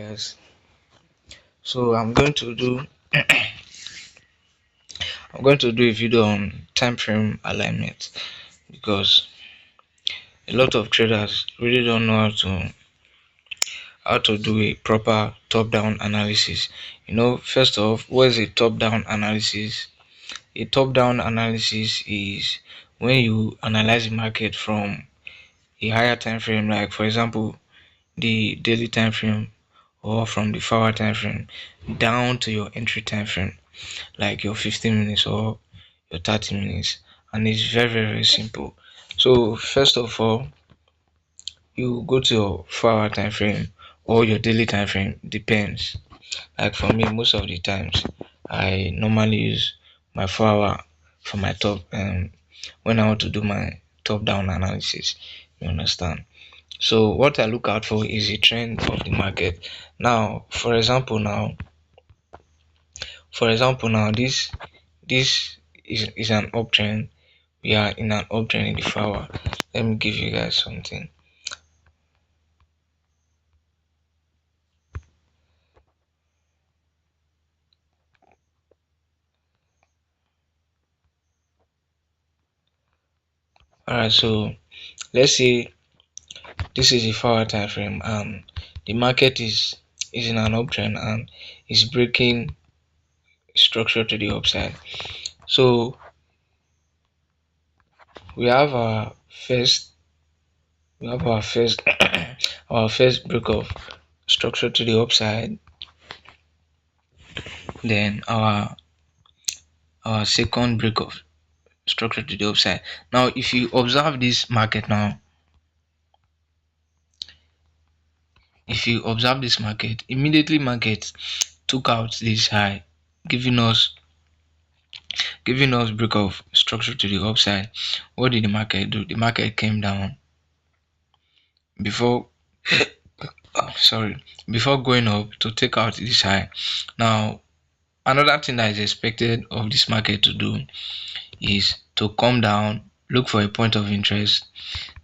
Yes. So I'm going to do a video on time frame alignment because a lot of traders really don't know how to do a proper top down analysis. First off, what is a top down analysis? A top down analysis is when you analyze the market from a higher time frame, like for example the daily time frame, or from the 4 hour time frame down to your entry time frame, like your 15 minutes or your 30 minutes. And it's very, very simple. So first of all, you go to your 4 hour time frame or your daily time frame, depends. Like for me, most of the times I normally use my 4 hour for my top when I want to do my top down analysis. You understand? So what I look out for is the trend of the market. Now for example now, this is an uptrend. We are in an uptrend in the 4 hour. Let me give you guys something. Alright, so let's say this is a 4 hour time frame and the market is in an uptrend and is breaking structure to the upside. So we have our first we have our first our first break of structure to the upside, then our second break of structure to the upside. Now if you observe this market now, immediately market took out this high, giving us break of structure to the upside. What did the market do? The market came down before before going up to take out this high. Now another thing that is expected of this market to do is to come down, look for a point of interest,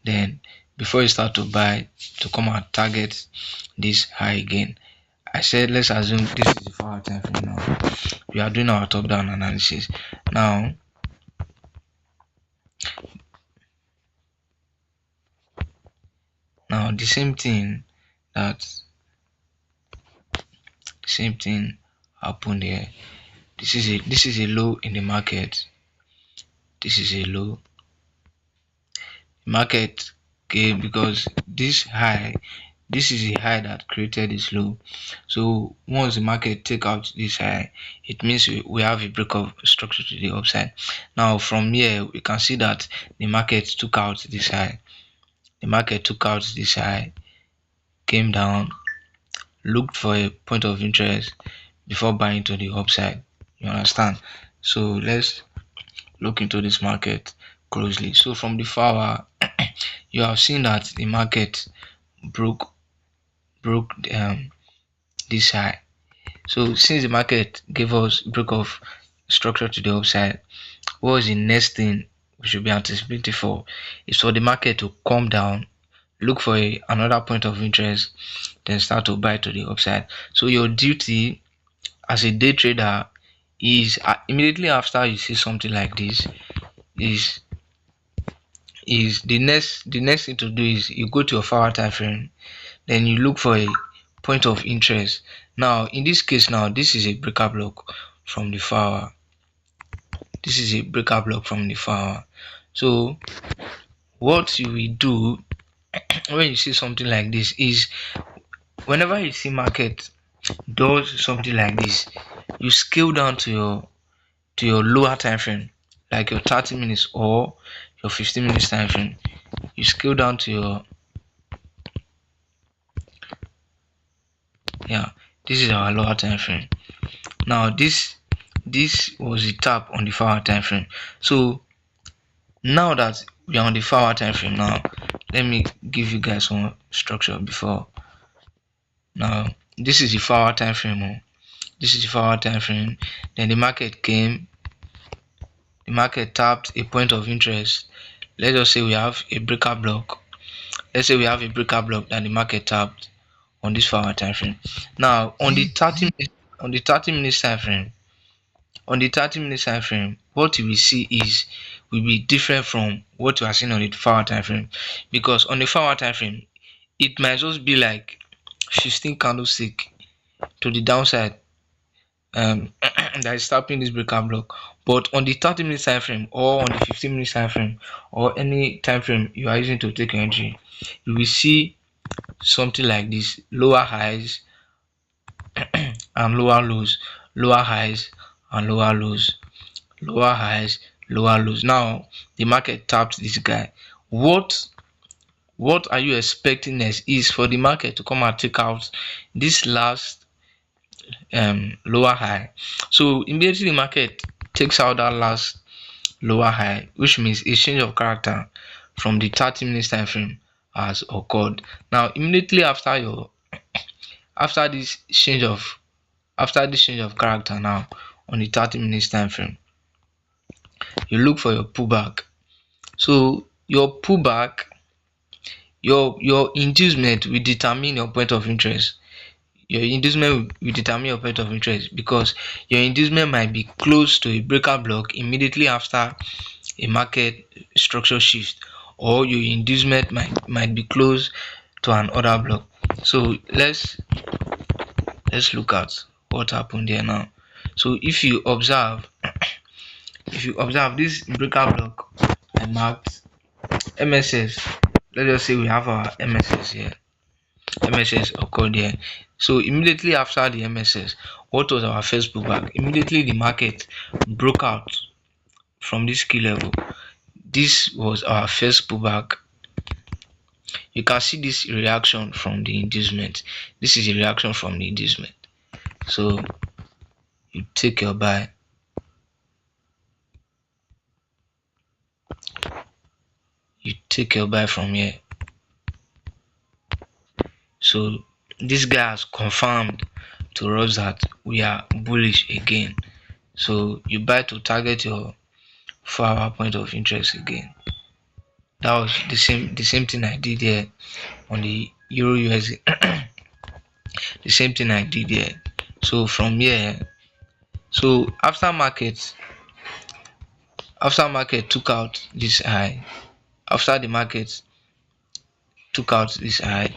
then before you start to buy, to come and target this high again. I said let's assume this is the 4 hour time frame now. We are doing our top down analysis. Now that the same thing happened here. This is a low in the market. This is a low. Market came because this is a high that created this low. So once the market take out this high, it means we have a break of structure to the upside. Now from here we can see that the market took out this high. Came down, looked for a point of interest before buying to the upside. You understand? So let's look into this market closely. So from the 4 hour, you have seen that the market broke this high. So since the market gave us break of structure to the upside, what was the next thing we should be anticipating for? Is for the market to come down, look for another point of interest, then start to buy to the upside. So your duty as a day trader is immediately after you see something like this, is the next thing to do is you go to your 4 hour time frame, then you look for a point of interest. Now in this case, now this is a breaker block from the 4 hour. So what you will do when you see something like this is, whenever you see market does something like this, you scale down to your lower time frame, like your 30 minutes or your 15 minutes time frame. You scale down to your this is our lower time frame. Now this was the tap on the 4 hour time frame. So now that we are on the 4 hour time frame, now let me give you guys some structure before. Now this is the 4 hour time frame. Then the market tapped a point of interest. Let's just say we have a breaker block. That the market tapped on this 4 hour time frame. Now on the 30 minutes time frame, what you will see is will be different from what you are seeing on the 4 hour time frame, because on the 4 hour time frame it might just be like 15 candlestick to the downside, that is tapping this breaker block. But on the 30 minutes time frame, or on the 15 minutes time frame, or any time frame you are using to take your entry, you will see something like this: lower highs and lower lows, lower highs and lower lows, lower highs, lower lows. Now the market tapped this guy. What are you expecting next is for the market to come and take out this last lower high. So immediately the market takes out that last lower high, which means a change of character from the 30 minutes time frame has occurred. Now immediately after this change of character, now on the 30 minutes time frame, you look for your pullback. So your pullback, your inducement will determine your point of interest. Your inducement will determine your point of interest, because your inducement might be close to a breaker block immediately after a market structure shift, or your inducement might be close to an order block. So let's look at what happened there now. So if you observe this breaker block I marked, MSS, let's just say we have our MSS here. MSS occurred here. So immediately after the MSS, what was our first pullback? Immediately the market broke out from this key level. This was our first pullback. You can see this reaction from the inducement. This is a reaction from the inducement. So you take your buy. You take your buy from here. So this guy has confirmed to us that we are bullish again. So you buy to target your 4 hour point of interest again. That was the same thing I did here on the Euro USD. The same thing I did here. So from here, so after market took out this high, after the market took out this high,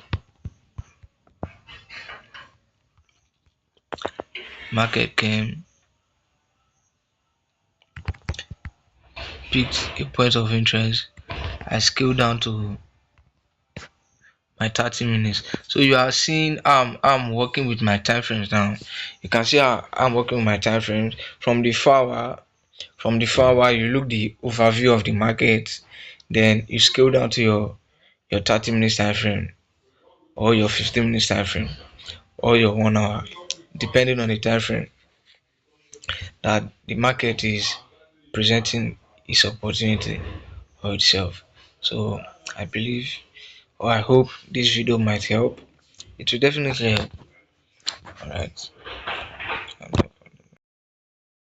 market came, picked a point of interest. I scaled down to my 30 minutes. So you are seeing I'm working with my time frames now. You can see how I'm working with my time frames from the 4 hour. From the 4 hour, you look the overview of the market, then you scale down to your 30 minutes time frame, or your 15 minutes time frame, or your 1 hour, depending on the time frame that the market is presenting its opportunity for itself. So I believe, or I hope, this video might help. It will definitely help. All right.